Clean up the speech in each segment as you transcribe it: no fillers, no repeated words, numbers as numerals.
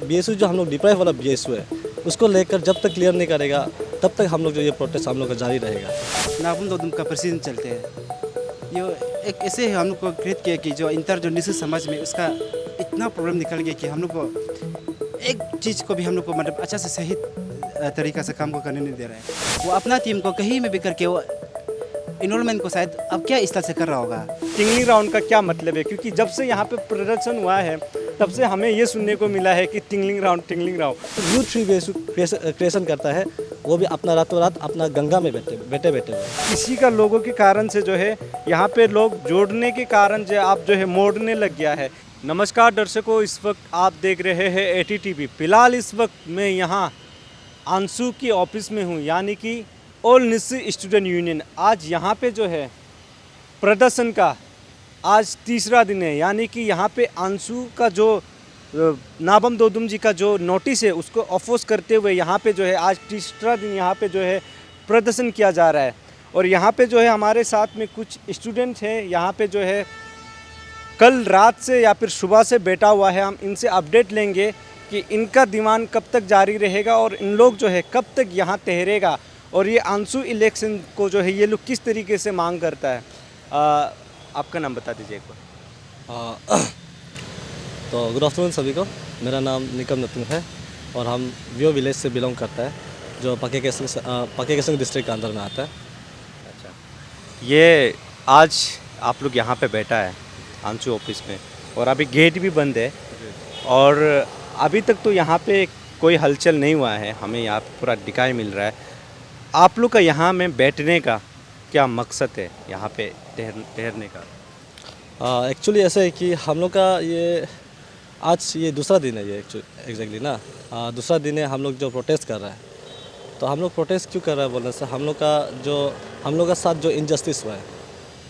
BSU जो हम लोग डिप्राइव वाला बीएसयू है उसको लेकर जब तक क्लियर नहीं करेगा तब तक हम लोग जो ये प्रोटेस्ट हम लोग का जारी रहेगा। नाबुन दोदुम का प्रेसिडेंट चलते हैं। ये एक ऐसे हम लोग को क्रिएट किया कि जो इंटर जो निश्चित समाज में उसका इतना प्रॉब्लम निकल गया कि हम लोग को एक चीज़ को भी हम लोग को मतलब अच्छा से सही तरीका से काम को करने नहीं दे रहा है। वो अपना टीम को कहीं में भी करके वो इन्वॉल्वमेंट को शायद अब क्या इस तरह से कर रहा होगा। टिंगलिंग राउंड का क्या मतलब है, क्योंकि जब से यहाँ पे प्रदर्शन हुआ है तब से हमें ये सुनने को मिला है कि tingling round. Youth three BSU creation करता है, वो भी अपना रातों रात अपना गंगा में बैठे हुए। इसी का लोगों के कारण से जो है यहाँ पे लोग जोड़ने के कारण जो आप जो है मोड़ने लग गया है। नमस्कार दर्शकों, इस वक्त आप देख रहे हैं एटी टीवी। फिलहाल इस वक्त मैं यहाँ आंसू की ऑफिस में हूँ, यानी कि ऑल निस्सी स्टूडेंट यूनियन। आज यहाँ पे जो है प्रदर्शन का आज तीसरा दिन है, यानी कि यहाँ पे आंसू का जो नाबम दोदुम जी का जो नोटिस है उसको अपोज करते हुए यहाँ पे जो है आज तीसरा दिन यहाँ पे जो है प्रदर्शन किया जा रहा है। और यहाँ पे जो है हमारे साथ में कुछ स्टूडेंट हैं, यहाँ पे जो है कल रात से या फिर सुबह से बैठा हुआ है। हम इनसे अपडेट लेंगे कि इनका डिमांड कब तक जारी रहेगा और इन लोग जो है कब तक यहाँ ठहरेगा और ये आंसू इलेक्शन को जो है ये लोग किस तरीके से मांग करता है। आपका नाम बता दीजिए एक बार। तो गुड आफ्टरनून सभी को, मेरा नाम निकम नतुंग है और हम वियो विलेज से बिलोंग करता है, जो पके केसंग डिस्ट्रिक्ट के अंदर में आता है। अच्छा, ये आज आप लोग यहाँ पे बैठा है आंसू ऑफिस में और अभी गेट भी बंद है और अभी तक तो यहाँ पे कोई हलचल नहीं हुआ है, हमें यहाँ पे पूरा दिखाई मिल रहा है। आप लोग का यहाँ में बैठने का क्या मकसद है, यहाँ पे ठहरने का? एक्चुअली ऐसा है कि हम लोग का ये आज ये दूसरा दिन है, ये एग्जैक्टली ना दूसरा दिन है हम लोग जो प्रोटेस्ट कर रहे हैं। तो हम लोग प्रोटेस्ट क्यों कर रहे हैं बोलने से हम लोग का साथ जो इनजस्टिस हुआ है,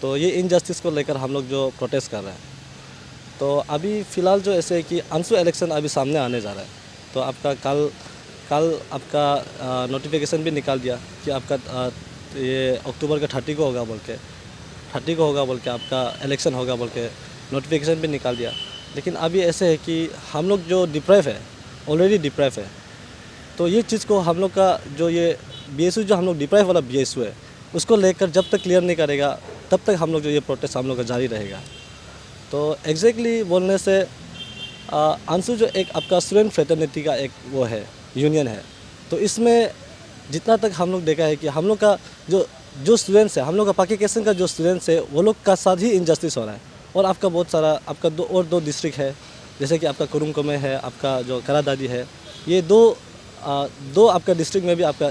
तो ये इनजस्टिस को लेकर हम लोग जो प्रोटेस्ट कर रहे हैं। तो अभी फ़िलहाल जो ऐसे है कि आंसू इलेक्शन अभी सामने आने जा रहा है, तो आपका कल आपका नोटिफिकेशन भी निकाल दिया कि आपका ये अक्टूबर के 30 को होगा बोल के आपका इलेक्शन होगा बोल के नोटिफिकेशन भी निकाल दिया। लेकिन अभी ऐसे है कि हम लोग जो डिप्राइव है, ऑलरेडी डिप्राइव है, तो ये चीज़ को हम लोग का जो ये बीएसयू जो हम लोग डिप्राइव वाला बीएसयू है उसको लेकर जब तक क्लियर नहीं करेगा तब तक हम लोग जो ये प्रोटेस्ट हम लोग का जारी रहेगा। तो एग्जैक्टली बोलने से आंसू जो एक आपका स्टूडेंट फ्रेटर्निटी का एक वो है यूनियन है, तो इसमें जितना तक हम लोग देखा है कि हम लोग का जो स्टूडेंट्स है, हम लोग का पाकिस्तान का जो स्टूडेंट्स है वो लोग का साथ ही इनजस्टिस हो रहा है। और आपका बहुत सारा आपका दो डिस्ट्रिक्ट है, जैसे कि आपका कुरुंग में है, आपका जो करादादी है, ये दो आपका डिस्ट्रिक्ट में भी आपका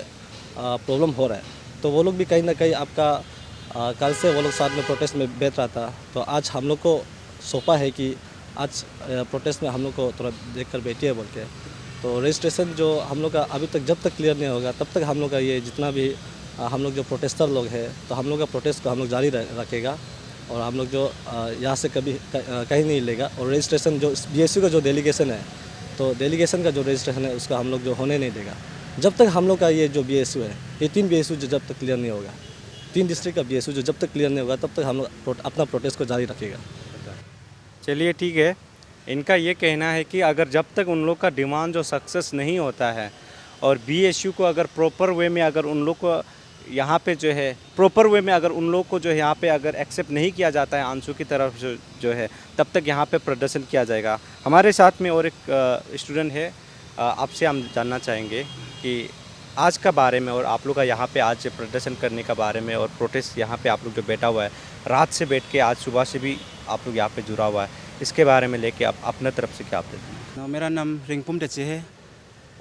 प्रॉब्लम हो रहा है। तो वो लोग भी कहीं ना कहीं आपका कल से वो लोग साथ में प्रोटेस्ट में बैठ रहा था, तो आज हम लोग को सौंपा है कि आज प्रोटेस्ट में हम लोग को थोड़ा देख कर बैठिए बोल के। तो रजिस्ट्रेशन जो हम लोग का अभी तक जब तक क्लियर नहीं होगा तब तक हम लोग का ये जितना भी हम लोग जो प्रोटेस्टर लोग हैं, तो हम लोग का प्रोटेस्ट को हम लोग जारी रखेगा और हम लोग जो यहाँ से कभी कहीं नहीं लेगा। और रजिस्ट्रेशन जो बीएसयू का जो डेलीगेशन है, तो डेलीगेशन का जो रजिस्ट्रेशन है उसका हम लोग जो होने नहीं देगा जब तक हम लोग का ये जो बीएसयू है, ये 3 बीएसयू जो जब तक क्लियर नहीं होगा, 3 डिस्ट्रिक्ट का बीएसयू जो जब तक क्लियर नहीं होगा तब तक हम लोग अपना प्रोटेस्ट को जारी रखेगा। चलिए ठीक है, इनका ये कहना है कि अगर जब तक उन लोग का डिमांड जो सक्सेस नहीं होता है और बीएसयू को अगर प्रॉपर वे में अगर उन लोग को यहाँ पे जो है प्रॉपर वे में अगर उन लोग को जो है यहाँ पे अगर एक्सेप्ट नहीं किया जाता है आंसू की तरफ जो है, तब तक यहाँ पे प्रदर्शन किया जाएगा। हमारे साथ में और एक स्टूडेंट है, आपसे हम जानना चाहेंगे कि आज का बारे में और आप लोग का यहाँ पे आज प्रदर्शन करने का बारे में और प्रोटेस्ट यहाँ पे आप लोग जो बैठा हुआ है, रात से बैठ के आज सुबह से भी आप लोग यहाँ पे जुड़ा हुआ है, इसके बारे में लेके आप अपने तरफ से क्या आप देते हैं? मेरा नाम रिंगपुम टचे है,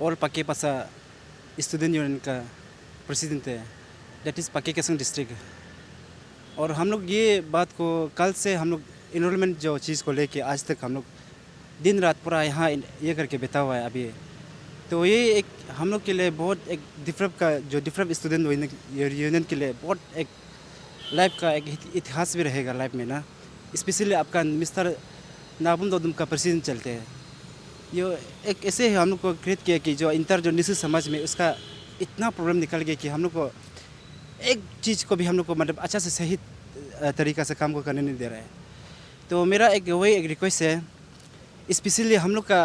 ऑल पके पासा स्टूडेंट यूनियन का प्रेसिडेंट है, दैट इज़ पके केसंग डिस्ट्रिक्ट। और हम लोग ये बात को कल से हम लोग इनरोलमेंट जो चीज़ को लेके आज तक हम लोग दिन रात पूरा यहाँ ये करके बैठा हुआ है अभी। तो ये एक हम लोग के लिए बहुत एक डिफरेंट स्टूडेंट यूनियन के लिए बहुत एक लाइफ का एक इतिहास भी रहेगा लाइफ में ना। स्पेशली आपका मिस्टर नाबुन दोदुम का प्रेसिडेंट चलते हैं। ये एक ऐसे हम लोग को क्रिएट किया कि जो इंटर जो निश्चित समाज में उसका इतना प्रॉब्लम निकल गया कि हम लोग को एक चीज़ को भी हम लोग को मतलब अच्छा से सही तरीका से काम को करने नहीं दे रहा है। तो मेरा एक रिक्वेस्ट है, स्पेशली हम लोग का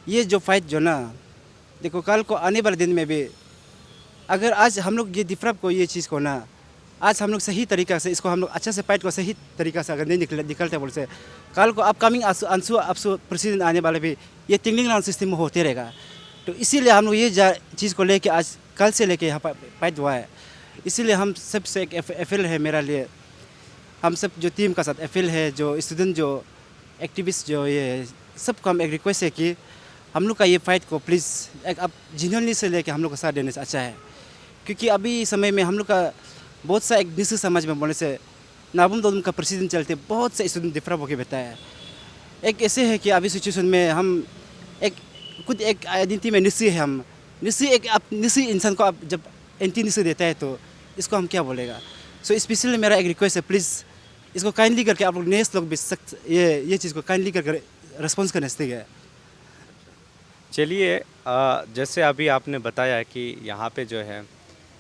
ये जो फाइट जो ना, देखो कल को आने वाले दिन में भी अगर आज हम लोग ये डिफरेंट को ये चीज़ को ना, आज हम लोग सही तरीका से इसको हम लोग अच्छे से फाइट को सही तरीका से अगर नहीं निकलते बोल से, कल को अपकमिंग अंशु अपसु प्रेसिडेंट आने वाले भी ये टिंगलिंग राउंड सिस्टम में होते रहेगा। तो इसीलिए हम लोग ये चीज़ को लेके आज कल से लेके यहाँ पर फाइट हुआ है। इसीलिए हम सबसे एक एफएल है मेरा लिए, हम सब जो टीम का साथ एफएल है, जो स्टूडेंट जो एक्टिविस्ट जो ये सबको हम एक रिक्वेस्ट है कि हम लोग का ये फाइट को प्लीज़ एक अब जिन्होंने से लेके हम लोग का साथ देने से अच्छा है। क्योंकि अभी समय में हम लोग का बहुत सा एक निश्चित समाज में बोलने से नाबम दोदम का प्रेसिडेंट चलते बहुत से स्टूडेंट डिफरेंट होकर बैठा है। एक ऐसे है कि अभी सिचुएशन में हम एक खुद एक आइडेंटिटी में निश्चित है, हम निश्चित एक निश्चित इंसान को आप जब एंटी निश्चित देता है तो इसको हम क्या बोलेगा। सो स्पेशली मेरा एक रिक्वेस्ट है, प्लीज़ इसको काइंडली करके आप लोग नेक्स्ट लोग भी सख्त ये चीज़ को काइंडली करके रिस्पॉन्स करने से है। चलिए, जैसे अभी आपने बताया कि यहाँ पे जो है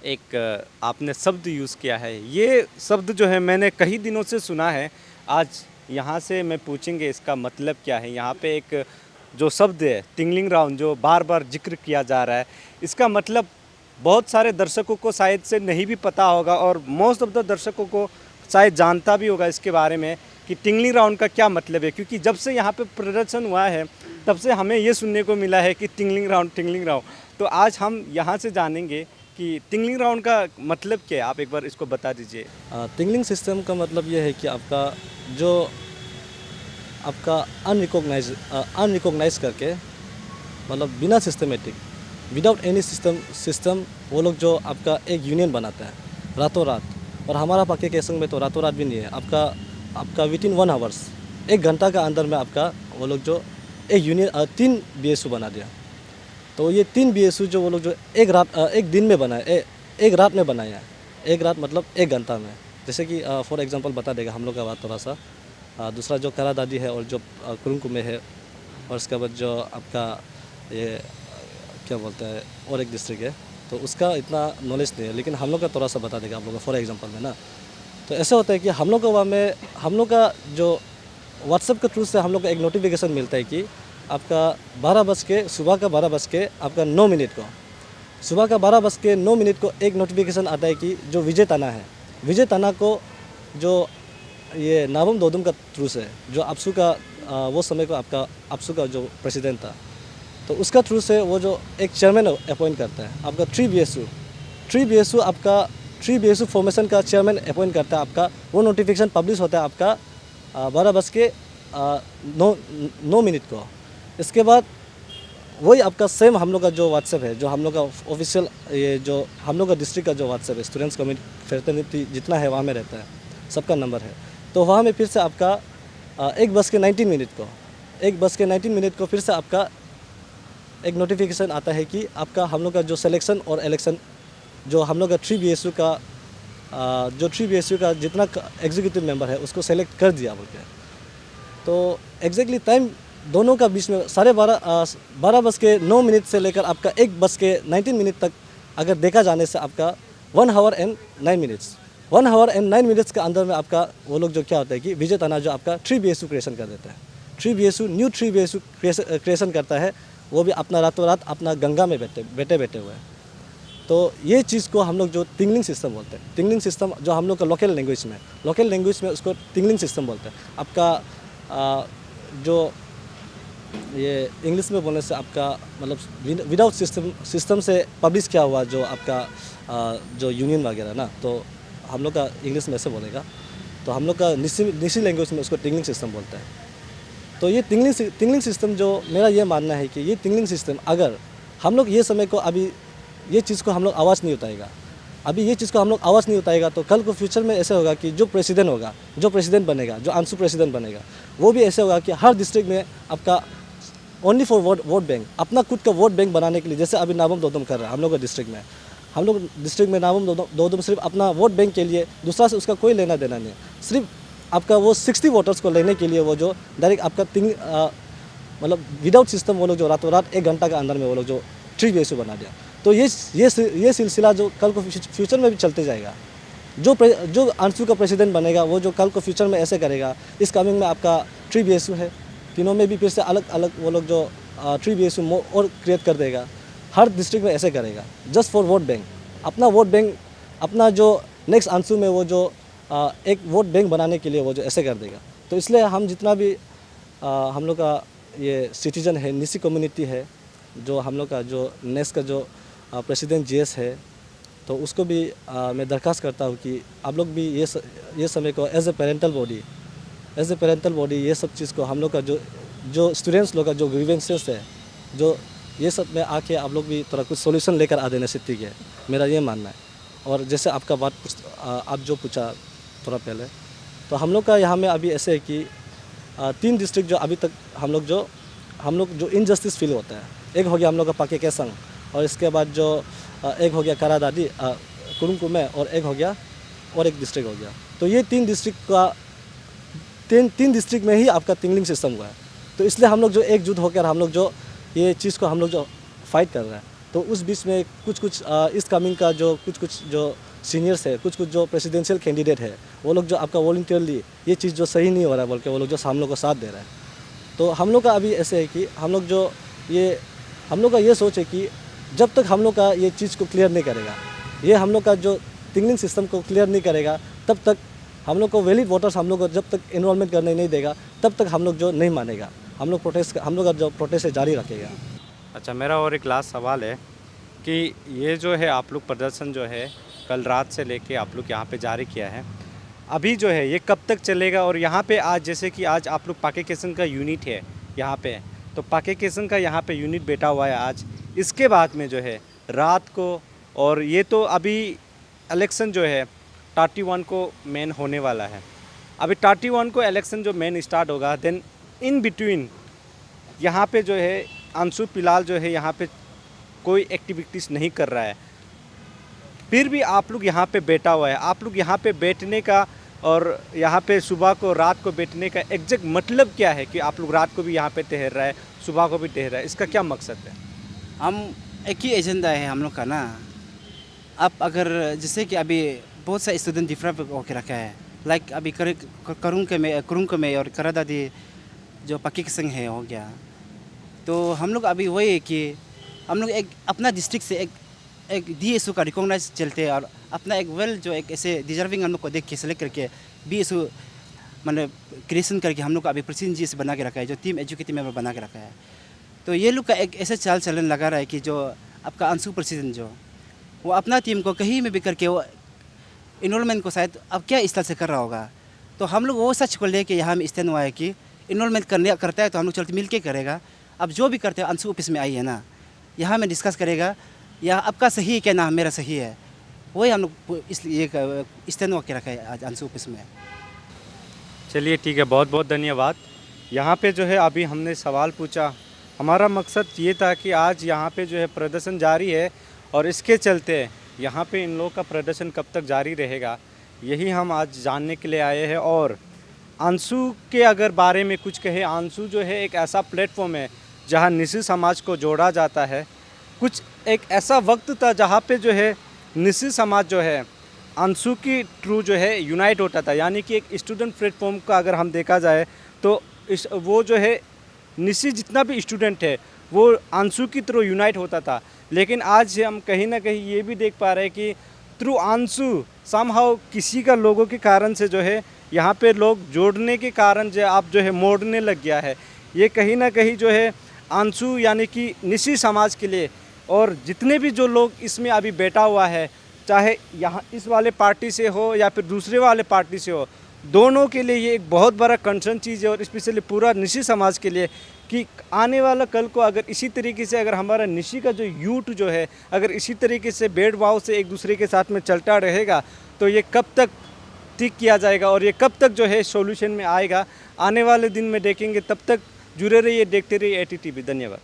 एक आपने शब्द यूज़ किया है, ये शब्द जो है मैंने कई दिनों से सुना है। आज यहाँ से मैं पूछेंगे इसका मतलब क्या है। यहाँ पे एक जो शब्द है टिंगलिंग राउंड जो बार बार जिक्र किया जा रहा है, इसका मतलब बहुत सारे दर्शकों को शायद से नहीं भी पता होगा और मोस्ट ऑफ द दर्शकों को शायद जानता भी होगा इसके बारे में कि टिंगलिंग राउंड का क्या मतलब है। क्योंकि जब से यहाँ पे प्रदर्शन हुआ है तब से हमें ये सुनने को मिला है कि टिंगलिंग राउंड। तो आज हम यहाँ से जानेंगे कि टिंगलिंग राउंड का मतलब क्या है। आप एक बार इसको बता दीजिए। टिंगलिंग सिस्टम का मतलब ये है कि आपका जो आपका अनरिकॉग्नाइज करके, मतलब बिना सिस्टमेटिक, विदाउट एनी सिस्टम वो लोग जो आपका एक यूनियन बनाता है रातों रात। और हमारा पाके केसंग में तो रातों रात भी नहीं है, आपका विद इन 1 आवर्स, 1 घंटा का अंदर में आपका वो लोग जो एक यूनियन 3 BSU बना दिया। तो ये 3 BSU जो वो लोग जो एक दिन में बनाए, एक रात में बनाया। एक रात मतलब 1 घंटा में। जैसे कि फॉर एग्जांपल बता देगा हम लोग का बात थोड़ा सा। दूसरा जो करा दादी है और जो कुरुंकुमे है, और उसके बाद जो आपका ये क्या बोलते हैं और एक डिस्ट्रिक्ट है, तो उसका इतना नॉलेज नहीं है, लेकिन हम लोग का थोड़ा सा बता देगा आप लोग का फॉर एग्जांपल में ना। तो ऐसा होता है कि हम लोग का वहाँ में हम लोग का जो व्हाट्सएप के थ्रू से हम लोग को एक नोटिफिकेशन मिलता है कि आपका सुबह का 12 आपका 9 मिनट को, सुबह का 12 9 को एक नोटिफिकेशन आता है कि जो विजय ताना है, विजय ताना को जो ये नाबम दोदम का थ्रू से जो आपसू का वो समय को आपका आपसू का जो प्रेसिडेंट था, तो उसका थ्रू से वो जो एक चेयरमैन अपॉइंट करता है आपका 3 BSU आपका 3 BSU फॉर्मेशन का चेयरमैन अपॉइंट करता है आपका। वो नोटिफिकेशन पब्लिश होता है आपका 12:09 को। इसके बाद वही आपका सेम हम लोग का जो व्हाट्सएप है, जो हम लोग का ऑफिशियल ये जो हम लोग का डिस्ट्रिक्ट का जो व्हाट्सएप है, स्टूडेंट्स कम्युनिटी फ्रेटर्निटी जितना है वहाँ में रहता है, सबका नंबर है। तो वहाँ में फिर से आपका 1:19 को 1:19 को फिर से आपका एक नोटिफिकेशन आता है कि आपका हम लोग का जो सिलेक्शन और इलेक्शन जो हम लोग का 3 BSU का जितना एग्जीक्यूटिव मेंबर है उसको सेलेक्ट कर दिया बोल के। तो एग्जैक्टली टाइम दोनों का बीच में 12:09 से लेकर आपका 1:19 तक अगर देखा जाने से आपका 1 our and 9 minutes 1 our and 9 minutes के अंदर में आपका वो लोग जो क्या होता है कि विजय ताना जो आपका 3 BSU क्रिएशन कर देता है। 3 BSU क्रिएशन करता है, वो भी अपना रातों रात अपना गंगा में बैठे हुए हैं। तो ये चीज़ को हम लोग जो टिंगलिंग सिस्टम बोलते हैं, टिंगलिंग सिस्टम जो हम लोग का लोकल लैंग्वेज में उसको टिंगलिंग सिस्टम बोलते हैं। आपका जो ये इंग्लिश में बोलने से आपका मतलब विदाउट सिस्टम से पब्लिश किया हुआ जो आपका जो यूनियन वगैरह ना, तो हम लोग का इंग्लिश में ऐसे बोलेगा, तो हम लोग का निसी लैंग्वेज में उसको टिंगलिंग सिस्टम बोलते हैं। तो ये टिंगलिंग सिस्टम जो मेरा ये मानना है कि ये टिंगलिंग सिस्टम अगर हम लोग ये समय को अभी ये चीज़ को हम लोग आवाज़ नहीं उठाएगा, तो कल को फ्यूचर में ऐसे होगा कि जो प्रेसिडेंट बनेगा, जो आंसू प्रेसिडेंट बनेगा, वो भी ऐसे होगा कि हर डिस्ट्रिक्ट में आपका ओनली फॉर वोट बैंक, अपना खुद का वोट बैंक बनाने के लिए, जैसे अभी नाबम दोदम कर रहा है हम लोग डिस्ट्रिक्ट में नाबम दोदम सिर्फ अपना वोट बैंक के लिए, दूसरा से उसका कोई लेना देना नहीं है, सिर्फ आपका वो 60 वोटर्स को लेने के लिए वो जो डायरेक्ट आपका मतलब विदाउट सिस्टम वो लोग जो रातों रात 1 घंटा के अंदर में वो लोग जो 3 BSU बना दिया। तो ये सिलसिला जो कल को फ्यूचर में भी चलते जाएगा। जो आंसू का प्रेसिडेंट बनेगा वो जो कल को फ्यूचर में ऐसे करेगा। इस कमिंग में आपका 3 BSU है, तीनों में भी फिर से अलग अलग वो लोग जो 3 BSU और क्रिएट कर देगा, हर डिस्ट्रिक्ट में ऐसे करेगा जस्ट फॉर वोट बैंक। अपना वोट बैंक, अपना जो नेक्स्ट आंसू में वो जो एक वोट बैंक बनाने के लिए वो जो ऐसे कर देगा। तो इसलिए हम जितना भी हम लोग का ये सिटीजन है, निसी कम्युनिटी है, जो हम लोग का जो नेक्स्ट का जो प्रेसिडेंट जीएस है, तो उसको भी मैं दरख्वास्त करता हूँ कि आप लोग भी ये समय को एज ए पेरेंटल बॉडी ये सब चीज़ को हम लोग का जो स्टूडेंट्स लोग का जो ग्रीवेंसेस है, जो ये सब में आके आप लोग भी थोड़ा कुछ सॉल्यूशन लेकर आ देना सिटी के, मेरा ये मानना है। और जैसे आपका बात आप जो पूछा थोड़ा पहले, तो हम लोग का यहाँ में अभी ऐसे है कि 3 डिस्ट्रिक्ट जो अभी तक हम लोग जो इनजस्टिस फील होता है, एक हो गया हम लोग का पाके केसंग, और इसके बाद जो एक हो गया करादादी कुरुंकुमे, और एक हो गया और एक डिस्ट्रिक्ट हो गया। तो ये 3 डिस्ट्रिक्ट का तीन डिस्ट्रिक्ट में ही आपका टिंगलिंग सिस्टम हुआ है। तो इसलिए हम लोग जो एकजुट होकर हम लोग जो ये चीज़ को हम लोग जो फाइट कर रहे हैं, तो उस बीच में कुछ इस कमिंग का जो कुछ जो सीनियर्स है, कुछ जो प्रेसिडेंशियल कैंडिडेट है, वो लोग जो आपका वॉलंटियरली ये चीज़ जो सही नहीं हो रहा है बोल के वो लोग जो हम लोग को साथ दे रहा है। तो हम लोग का अभी ऐसे है कि हम लोग का ये सोच है कि जब तक हम लोग का ये चीज़ को क्लियर नहीं करेगा, ये हम लोग का जो टिंगलिंग सिस्टम को क्लियर नहीं करेगा, तब तक हम लोग को वैलिड वोटर्स हम लोग को जब तक इन्वॉल्वमेंट करने नहीं देगा, तब तक हम लोग जो नहीं मानेगा, हम लोग का जो प्रोटेस्ट है जारी रखेगा। अच्छा, मेरा और एक लास्ट सवाल है कि ये जो है आप लोग प्रदर्शन जो है कल रात से लेके आप लोग यहाँ पे जारी किया है, अभी जो है ये कब तक चलेगा? और यहाँ पे आज जैसे कि आज आप लोग पाके केसन का यूनिट है यहाँ पे, तो पाके केसन का यहाँ पे यूनिट बैठा हुआ है आज, इसके बाद में जो है रात को, और ये तो अभी इलेक्शन जो है 31 को मेन होने वाला है, अभी 31 को इलेक्शन जो मेन स्टार्ट होगा, देन इन बिटवीन यहाँ पे जो है अंशु पिलाल जो है यहाँ पे कोई एक्टिविटीज़ नहीं कर रहा है, फिर भी आप लोग यहाँ पे बैठा हुआ है। आप लोग यहाँ पे बैठने का और यहाँ पे सुबह को रात को बैठने का एग्जैक्ट मतलब क्या है कि आप लोग रात को भी यहाँ पे ठहर रहा है, सुबह को भी ठहर रहा है, इसका क्या मकसद है? हम एक ही एजेंडा है हम लोग का ना। अब अगर जैसे कि अभी बहुत सारे स्टूडेंट डिफरेंट होकर रखा है, लाइक अभी कुरुंग में और करादादी जो पाके केसंग है हो गया, तो हम लोग अभी वही है कि हम लोग एक अपना डिस्ट्रिक्ट से एक DSU का रिकॉग्नाइज चलते हैं, और अपना एक जो एक ऐसे डिजर्विंग हम लोग को देख के सेलेक्ट करके BSU मतलब क्रिएशन करके हम लोग का अभी प्रेसिडेंट जी से बना के रखा है, जो टीम एजुकेटिव मेंबर बना के रखा है। तो ये लोग का एक ऐसा चाल चलन लगा रहा है कि जो आपका अंशु प्रेसिडेंट जो वो अपना टीम को कहीं में भी करके वो इनरोलमेंट को शायद अब क्या इस तरह से कर रहा होगा। तो हम लोग वो सच को लेके यहाँ में स्टैंड हुआ है कि इनरोलमेंट करता है तो हम लोग चलते मिल के करेगा। अब जो भी करते हैं अंशु ऑफिस में आई है ना, यहाँ में डिस्कस करेगा या आपका सही है क्या ना मेरा सही है, वही हम लोग इसलिए स्टैंड होकर रखा है आज अंशु ऑफिस में। चलिए ठीक है, बहुत बहुत धन्यवाद। यहाँ पे जो है अभी हमने सवाल पूछा, हमारा मकसद ये था कि आज यहाँ पे जो है प्रदर्शन जारी है, और इसके चलते यहाँ पे इन लोगों का प्रदर्शन कब तक जारी रहेगा यही हम आज जानने के लिए आए हैं। और अंशु के अगर बारे में कुछ कहे, अंशु जो है एक ऐसा प्लेटफॉर्म है जहाँ निसी समाज को जोड़ा जाता है। कुछ एक ऐसा वक्त था जहाँ पे जो है निसी समाज जो है अंशु की थ्रू जो है यूनाइट होता था, यानी कि एक स्टूडेंट प्लेटफॉर्म का अगर हम देखा जाए तो वो जो है निसी जितना भी स्टूडेंट है वो अंशु की थ्रू यूनाइट होता था। लेकिन आज हम कहीं ना कहीं ये भी देख पा रहे हैं कि थ्रू अंशु समहाउ किसी का लोगों के कारण से जो है यहाँ पे लोग जोड़ने के कारण जो आप जो है मोड़ने लग गया है। ये कहीं ना कहीं जो है अंशु यानी कि निसी समाज के लिए, और जितने भी जो लोग इसमें अभी बैठा हुआ है, चाहे यहाँ इस वाले पार्टी से हो या फिर दूसरे वाले पार्टी से हो, दोनों के लिए ये एक बहुत बड़ा कंसर्न चीज़ है, और स्पेशली पूरा निसी समाज के लिए कि आने वाला कल को अगर इसी तरीके से अगर हमारा निसी का जो यूथ जो है अगर इसी तरीके से भेदभाव से एक दूसरे के साथ में चलता रहेगा तो ये कब तक ठीक किया जाएगा और ये कब तक जो है सॉल्यूशन में आएगा, आने वाले दिन में देखेंगे। तब तक जुड़े रहिए, देखते रहिए ATTV। धन्यवाद।